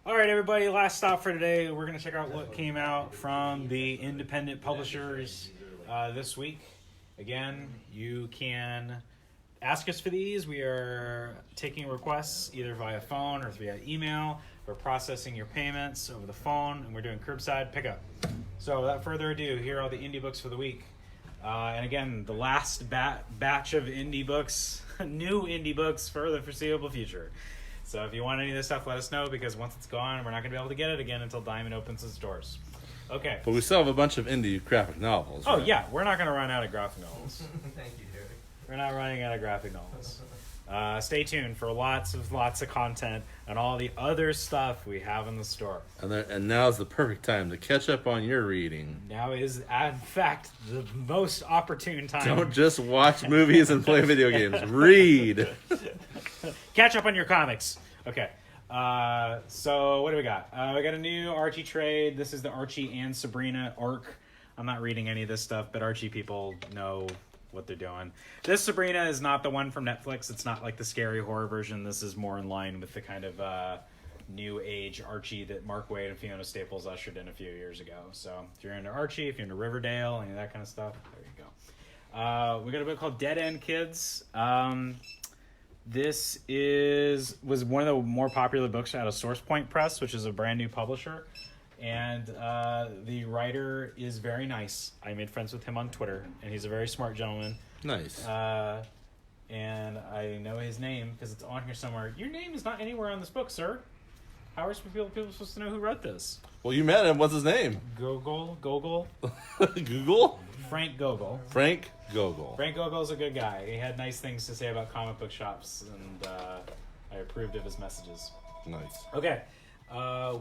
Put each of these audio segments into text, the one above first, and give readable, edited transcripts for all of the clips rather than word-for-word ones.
All right, everybody, last stop for today. We're going to check out what came out from the independent publishers this week. Again, you can ask us for these. We are taking requests either via phone or via email. We're processing your payments over the phone, and we're doing curbside pickup. So without further ado, here are the indie books for the week. And again, the last batch of indie books, new indie books for the foreseeable future. So if you want any of this stuff, let us know, because once it's gone, we're not going to be able to get it again until Diamond opens its doors. Okay. But we still have a bunch of indie graphic novels. Oh, right? yeah. We're not going to run out of graphic novels. Thank you, Derek. We're not running out of graphic novels. Stay tuned for lots of content and all the other stuff we have in the store. And now's the perfect time to catch up on your reading. Now is, in fact, the most opportune time. Don't just watch movies and play video games. Read. Catch up on your comics. Okay. So what do we got? We got a new Archie trade. This is the Archie and Sabrina arc. I'm not reading any of this stuff, but Archie people know what they're doing. This Sabrina is not the one from Netflix. It's not like the scary horror version. This is more in line with the kind of new age Archie that Mark Waid and Fiona Staples ushered in a few years ago. So if you're into Archie, if you're into Riverdale, any of that kind of stuff, there you go. We got a book called Dead End Kids. This was one of the more popular books out of Source Point Press, which is a brand new publisher. And the writer is very nice. I made friends with him on Twitter, and he's a very smart gentleman. Nice. And I know his name because it's on here somewhere. Your name is not anywhere on this book, sir. How are people supposed to know who wrote this? Well, you met him. What's his name? Gogol? Google? Frank Gogol. Frank Gogol. Frank Gogol's a good guy. He had nice things to say about comic book shops, and I approved of his messages. Nice. Okay.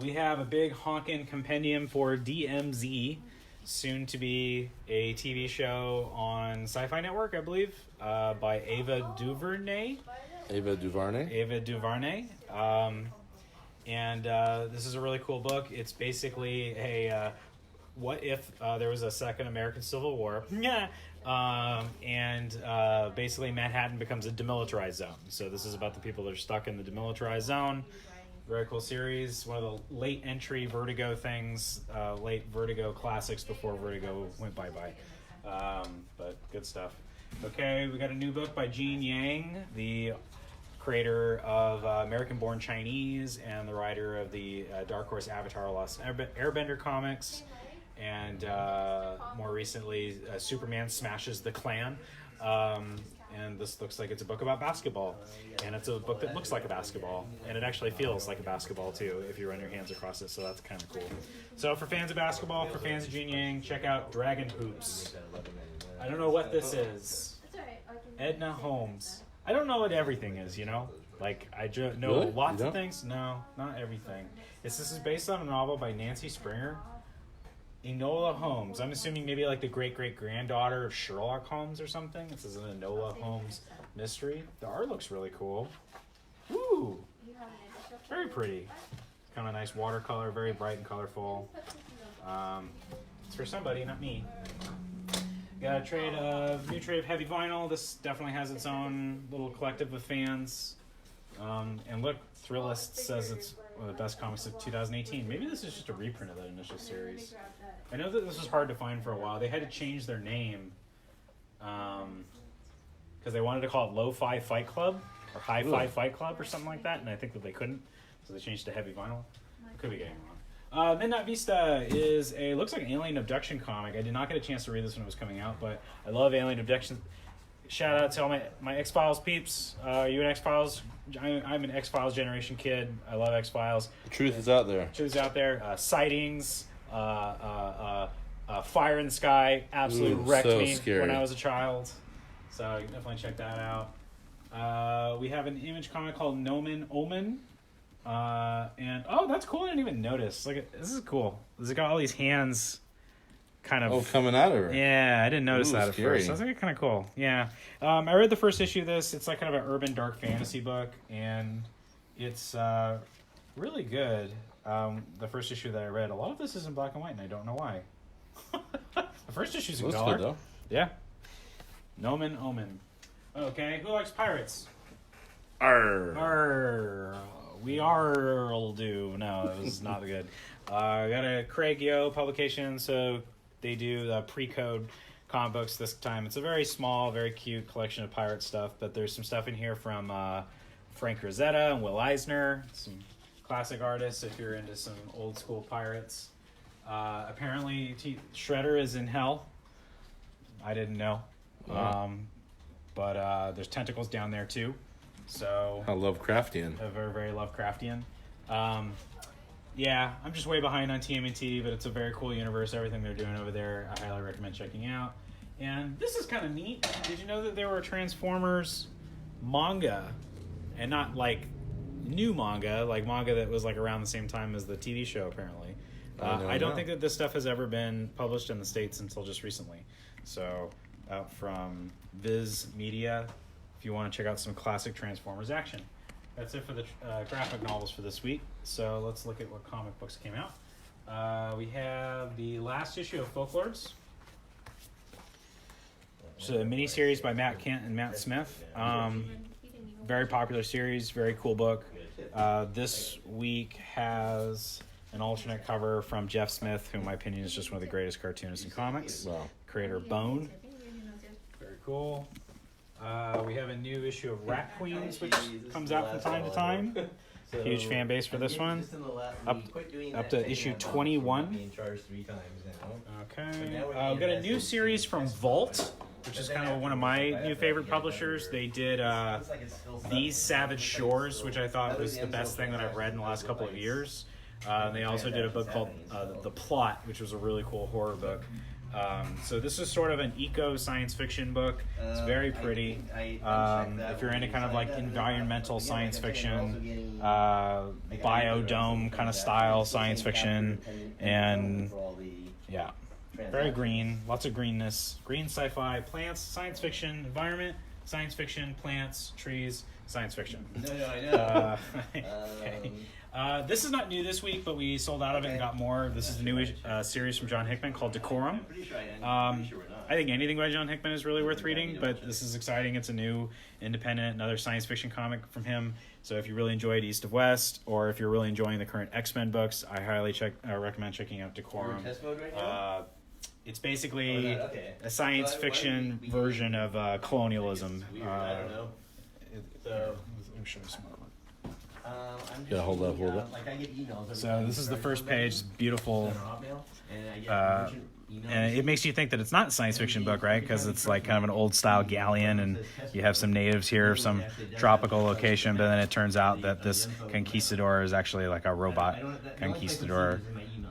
We have a big honkin' compendium for DMZ, soon to be a TV show on Sci-Fi Network, I believe, by Ava DuVernay. And this is a really cool book. It's basically a what if there was a second American Civil War? And basically Manhattan becomes a demilitarized zone. So this is about the people that are stuck in the demilitarized zone. Very cool series. One of the late entry Vertigo things, late Vertigo classics before Vertigo went bye-bye. But good stuff. Okay, we got a new book by Gene Yang, the creator of American Born Chinese and the writer of the Dark Horse Avatar Lost Airbender comics. And more recently, Superman Smashes the Klan. And this looks like it's a book about basketball. And it's a book that looks like a basketball. And it actually feels like a basketball, too, if you run your hands across it. So that's kind of cool. So for fans of basketball, for fans of Gene Yang, check out Dragon Hoops. I don't know what this is. Edna Holmes. I don't know what everything is, you know? Like, I know Really? lots of things. No, not everything. This is based on a novel by Nancy Springer. Enola Holmes. I'm assuming maybe like the great-great-granddaughter of Sherlock Holmes or something. This is an Enola Holmes mystery. The art looks really cool. Ooh. Very pretty. Kind of a nice watercolor, very bright and colorful. It's for somebody, not me. Got a new trade of heavy vinyl. This definitely has its own little collective of fans. And look, Thrillist says it's one of the best comics of 2018. Maybe this is just a reprint of that initial series. I know that this was hard to find for a while. They had to change their name because they wanted to call it Lo-Fi Fight Club or Hi-Fi Fight Club or something like that, and I think that they couldn't, so they changed to Heavy Vinyl. Could be getting wrong. Midnight Vista looks like an alien abduction comic. I did not get a chance to read this when it was coming out, but I love alien abduction. Shout out to all my X-Files peeps. Are you an X-Files? I'm an X-Files generation kid. I love X-Files. The truth is out there. Truth is out there. Sightings, Fire in the Sky absolutely wrecked me scary. when I was a child. So you can definitely check that out. We have an Image comic called Nomen Omen. And that's cool. I didn't even notice. This is cool. It's got all these hands kind of coming out of her. Yeah, I didn't notice that at scary. first. I was like, kind of cool. Yeah. I read the first issue of this. It's like kind of an urban dark fantasy book, and it's really good. The first issue that I read, a lot of this is in black and white, and I don't know why. The first issue's in color. Good, though. Yeah. Nomen Omen. Okay, who likes pirates? Arr. Arr. We are do. No, it was not good. I got a Craig Yo publication, so they do the pre-code comic books this time. It's a very small, very cute collection of pirate stuff, but there's some stuff in here from Frank Rosetta and Will Eisner, some classic artists if you're into some old school pirates. Apparently, Shredder is in hell. I didn't know. Wow. But there's tentacles down there too. So How Lovecraftian. very, very Lovecraftian. Yeah, I'm just way behind on TMNT, but it's a very cool universe. Everything they're doing over there, I highly recommend checking out. And this is kind of neat. Did you know that there were Transformers manga, and not like new manga, like manga that was like around the same time as the TV show? Apparently, I don't think that this stuff has ever been published in the States until just recently. So, out from Viz Media, if you want to check out some classic Transformers action. That's it for the graphic novels for this week. So let's look at what comic books came out. We have the last issue of Folklords. So a miniseries by Matt Kent and Matt Smith. Very popular series, very cool book. This week has an alternate cover from Jeff Smith, who in my opinion is just one of the greatest cartoonists in comics. Wow. Creator of Bone. Very cool. We have a new issue of Rat Queens, which comes out from time to time. Huge fan base for this one. Up to issue 21. Okay. We've got a new series from Vault, which is kind of one of my new favorite publishers. They did These Savage Shores, which I thought was the best thing that I've read in the last couple of years. They also did a book called The Plot, which was a really cool horror book. So this is sort of an eco science fiction book. It's very pretty. If you're into kind of like environmental science fiction, biodome kind of style science fiction, and yeah, very green, lots of greenness, green sci-fi, plants, science fiction, environment, science fiction, plants, trees, science fiction. No, I know. Okay. This is not new this week, but we sold out of it and got more. This is the new series from John Hickman called Decorum. I think anything by John Hickman is really worth reading, but this is exciting. It's a new independent, another science fiction comic from him. So if you really enjoyed East of West, or if you're really enjoying the current X-Men books, I highly recommend checking out Decorum. It's basically a science fiction version of colonialism. I don't know. Let me show you some more. Yeah, hold up. So this is the first page, beautiful, and it makes you think that it's not a science fiction book, right? Because it's like kind of an old style galleon, and you have some natives here, some tropical location, but then it turns out that this conquistador is actually like a robot conquistador,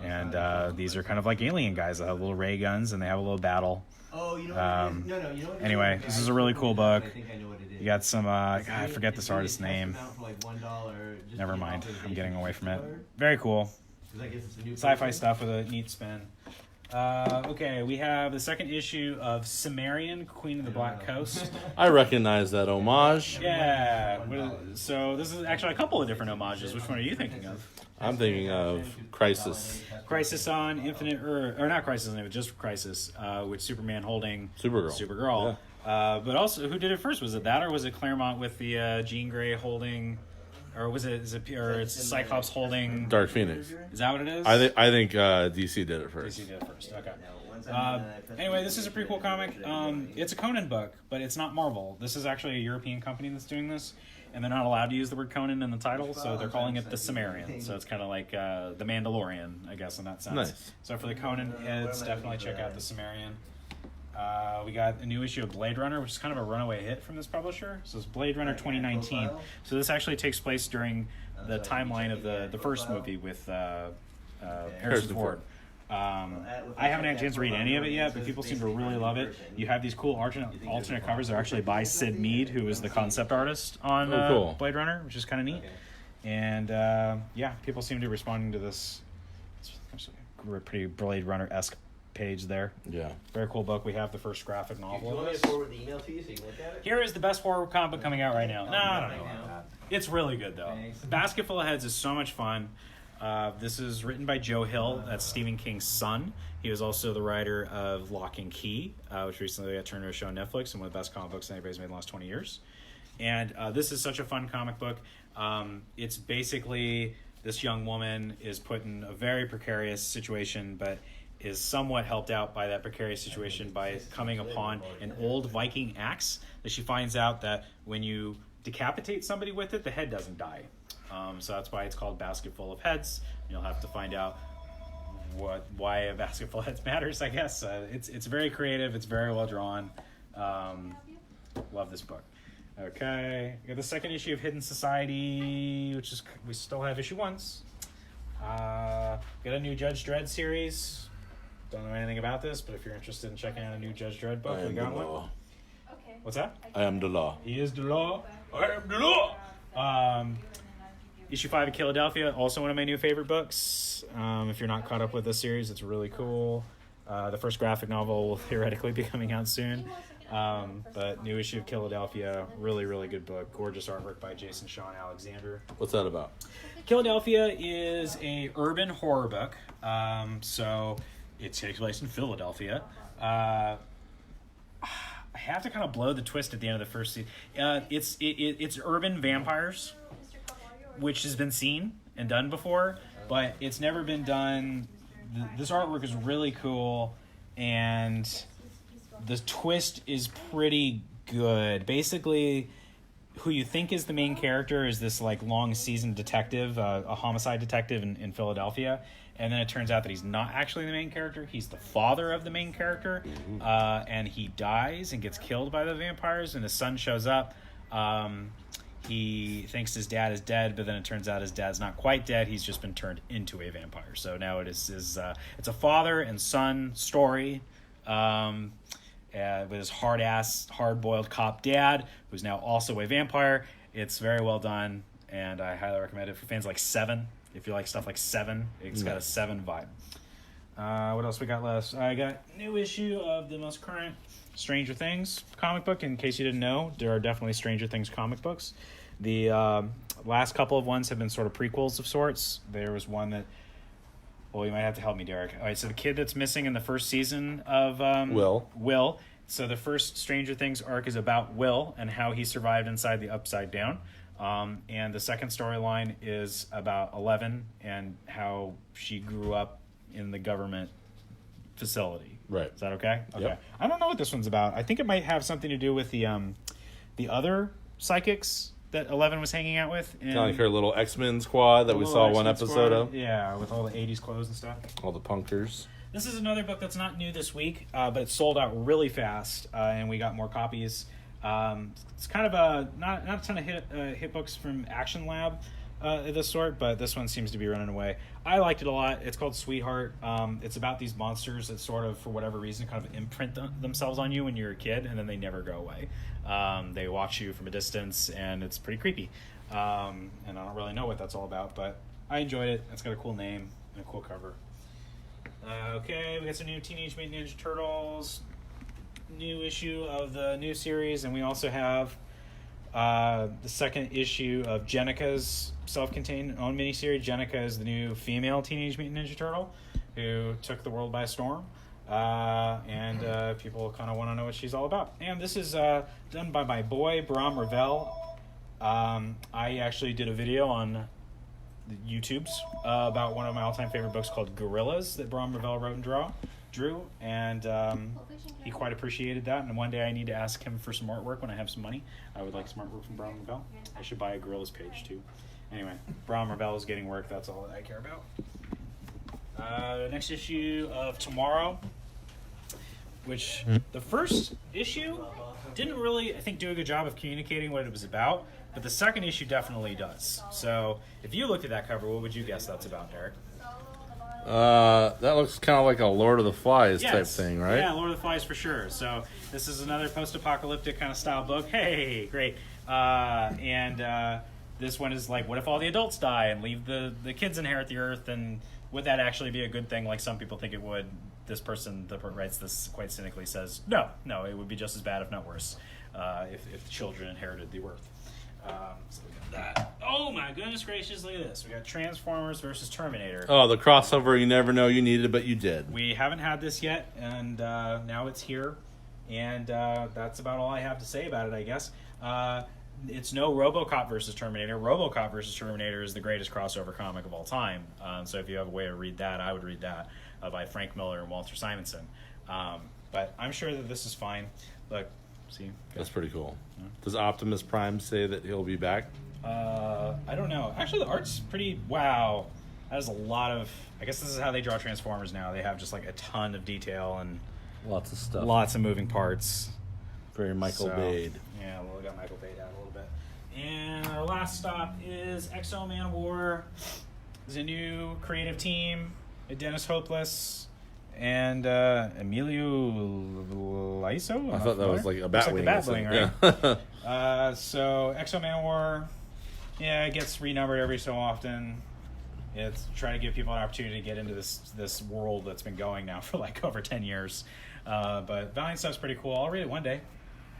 and these are kind of like alien guys that have little ray guns, and they have a little battle. Anyway, this is a really cool book. You got some, I forget this artist's name. Never mind, I'm getting away from it. Very cool. Sci-fi stuff with a neat spin. Okay, we have the second issue of Cimmerian, Queen of the Black Coast. I recognize that homage. Yeah. So this is actually a couple of different homages. Which one are you thinking of? I'm thinking of Crisis. Crisis on Infinite Earth, or not Crisis on Infinite, just Crisis, with Superman holding Supergirl. Yeah. But also, who did it first? Was it that, or was it Claremont with the Jean Grey holding, or was it? Or it's Cyclops holding Dark Phoenix. Is that what it is? I think DC did it first. DC did it first. Okay. Anyway, this is a pretty cool comic. It's a Conan book, but it's not Marvel. This is actually a European company that's doing this, and they're not allowed to use the word Conan in the title, so they're calling it the Cimmerian. So it's kind of like the Mandalorian, I guess, in that sense. Nice. So for the Conan heads, definitely check out the Cimmerian. We got a new issue of Blade Runner, which is kind of a runaway hit from this publisher. So it's Blade Runner 2019. So this actually takes place during the timeline of the first movie with Harrison Ford. I haven't had a chance to read any of it yet, but people seem to really love it. You have these cool alternate covers that are actually by Sid Mead, who is the concept artist on cool. Blade Runner, which is kind of neat. And yeah, people seem to be responding to this. It's a pretty Blade Runner-esque page there. Yeah. Very cool book. We have the first graphic novel. Do you want me to forward the email to you so you can look at it? Here is the best horror comic book coming out right now. No, I don't know about that. It's really good, though. Thanks. Basket Full of Heads is so much fun. This is written by Joe Hill. That's Stephen King's son. He was also the writer of Lock and Key, which recently got turned into a show on Netflix and one of the best comic books anybody's made in the last 20 years. And this is such a fun comic book. It's basically this young woman is put in a very precarious situation, but is somewhat helped out by that precarious situation by coming upon an old Viking axe that she finds out that when you decapitate somebody with it, the head doesn't die. So that's why it's called Basket Full of Heads. You'll have to find out why a basket full of heads matters, I guess. It's very creative. It's very well drawn. Love this book. Okay, we got the second issue of Hidden Society, which is we still have issue 1s. Got a new Judge Dredd series. Don't know anything about this, but if you're interested in checking out a new Judge Dredd book, we got one. What's that? I am the law. He is the law. I am the law. Issue 5 of Philadelphia, also one of my new favorite books. If you're not caught up with this series, it's really cool. The first graphic novel will theoretically be coming out soon. But new issue of Philadelphia, really, really good book. Gorgeous artwork by Jason Sean Alexander. What's that about? Philadelphia is a urban horror book. So it takes place in Philadelphia. I have to kind of blow the twist at the end of the first season. It's urban vampires, which has been seen and done before, but it's never been done. This artwork is really cool, and the twist is pretty good. Basically, who you think is the main character is this like long seasoned detective, a homicide detective in Philadelphia, and then it turns out that he's not actually the main character. He's the father of the main character, and he dies and gets killed by the vampires, and his son shows up. He thinks his dad is dead, but then it turns out his dad's not quite dead. He's just been turned into a vampire. So now it's a father and son story with his hard-boiled cop dad, who's now also a vampire. It's very well done, and I highly recommend it for fans like Seven. If you like stuff like Seven, it's got a Seven vibe. What else we got left? I got new issue of the most current Stranger Things comic book. In case you didn't know, there are definitely Stranger Things comic books. The last couple of ones have been sort of prequels of sorts. There was one that, well, you might have to help me, Derek. All right, so the kid that's missing in the first season of Will. So the first Stranger Things arc is about Will and how he survived inside the Upside Down. And the second storyline is about 11 and how she grew up in the government facility. Right. Is that okay? Okay. Yep. I don't know what this one's about. I think it might have something to do with the other psychics that 11 was hanging out with. Kind of like her little X-Men squad that we saw one episode of. Yeah, with all the 80s clothes and stuff. All the punkers. This is another book that's not new this week, but it sold out really fast, and we got more copies. It's kind of not a ton of hit books from Action Lab of this sort, but this one seems to be running away. I liked it a lot. It's called Sweetheart. It's about these monsters that sort of, for whatever reason, kind of imprint themselves on you when you're a kid, and then they never go away. They watch you from a distance, and it's pretty creepy. And I don't really know what that's all about, but I enjoyed it. It's got a cool name and a cool cover. Okay, we got some new Teenage Mutant Ninja Turtles, new issue of the new series, and we also have the second issue of Jenica's self-contained own miniseries. Jenica is the new female Teenage Mutant Ninja Turtle who took the world by storm, and people kind of want to know what she's all about. And this is done by my boy Bram Ravel. I actually did a video on the YouTubes about one of my all-time favorite books called Gorillas that Bram Ravel wrote and drew, and he quite appreciated that. And one day I need to ask him for some artwork when I have some money. I would like some artwork from Bram Ravel. I should buy a Gorillas page too. Anyway, Bram Ravel is getting work. That's all that I care about. Next issue of Tomorrow, which the first issue didn't really, I think, do a good job of communicating what it was about, but the second issue definitely does. So if you looked at that cover, what would you guess that's about, Derek? That looks kind of like a Lord of the Flies type thing, right? Yeah, Lord of the Flies for sure. So this is another post-apocalyptic kind of style book. Hey, great. And this one is like, what if all the adults die and leave the kids inherit the earth? And would that actually be a good thing like some people think it would? This person that writes this quite cynically says, no, it would be just as bad, if not worse, if children inherited the earth. So we got that. Oh my goodness gracious, look at this. We got Transformers versus Terminator. Oh, the crossover you never know you needed, but you did. We haven't had this yet, and now it's here. And that's about all I have to say about it, I guess. it's no RoboCop versus Terminator. RoboCop versus Terminator is the greatest crossover comic of all time. So if you have a way to read that, I would read that by Frank Miller and Walter Simonson. But I'm sure that this is fine. Look, see, That's pretty cool. Yeah. Does Optimus Prime say that he'll be back? I don't know. Actually, the art's pretty. Wow, that is a lot of. I guess this is how they draw Transformers now. They have just like a ton of detail and Lots of stuff. lots of moving parts. Very Michael Bay. Yeah, well, we got Michael Bay out a little bit. And our last stop is Exo Man of War. There's a new creative team. Dennis Hopeless and Emilio Laiso. I thought that was like a bat wing. Looks like the or bat wing, something. right? So Exo Man of War, yeah, it gets renumbered every so often. It's trying to give people an opportunity to get into this world that's been going now for like over 10 years. But Valiant stuff's pretty cool. I'll read it one day.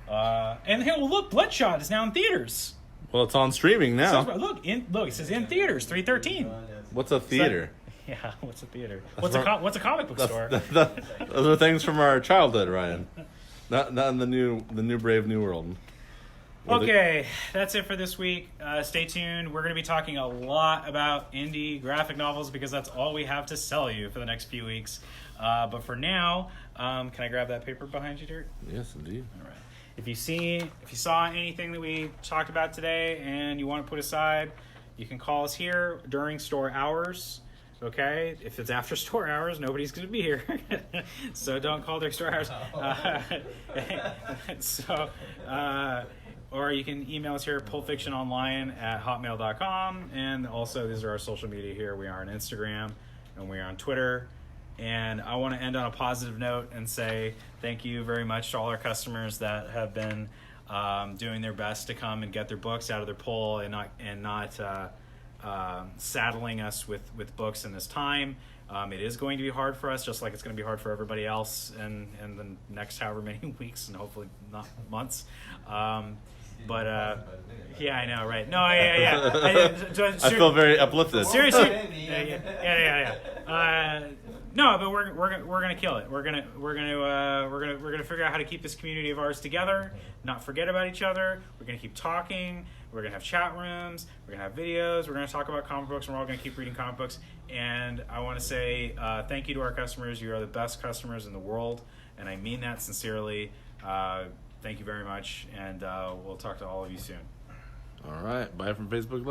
And hey, well, look, Bloodshot is now in theaters. Well, it's on streaming now. Look, it says in theaters, 313. What's a theater? Yeah, what's a theater? What's a comic book store? Those are things from our childhood, Ryan. Not in the new Brave New World. Okay, that's it for this week. Stay tuned. We're going to be talking a lot about indie graphic novels because that's all we have to sell you for the next few weeks. But for now, can I grab that paper behind you, Dirk? Yes, indeed. All right. If you saw anything that we talked about today and you want to put aside, you can call us here during store hours. Okay, if it's after store hours, nobody's going to be here, so don't call during store hours. Or you can email us here at pulpfictiononline@hotmail.com, and also these are our social media here. We are on Instagram and we are on Twitter. And I want to end on a positive note and say thank you very much to all our customers that have been doing their best to come and get their books out of their pull and not saddling us with books in this time. It is going to be hard for us, just like it's going to be hard for everybody else in the next however many weeks and hopefully not months. Yeah, I know, right? No, yeah. I feel very uplifted. Seriously, yeah. No, but we're gonna kill it. We're gonna figure out how to keep this community of ours together, not forget about each other. We're gonna keep talking. We're gonna have chat rooms. We're gonna have videos. We're gonna talk about comic books, and we're all gonna keep reading comic books. And I want to say thank you to our customers. You are the best customers in the world, and I mean that sincerely. Thank you very much, and we'll talk to all of you soon. All right. Bye from Facebook Live.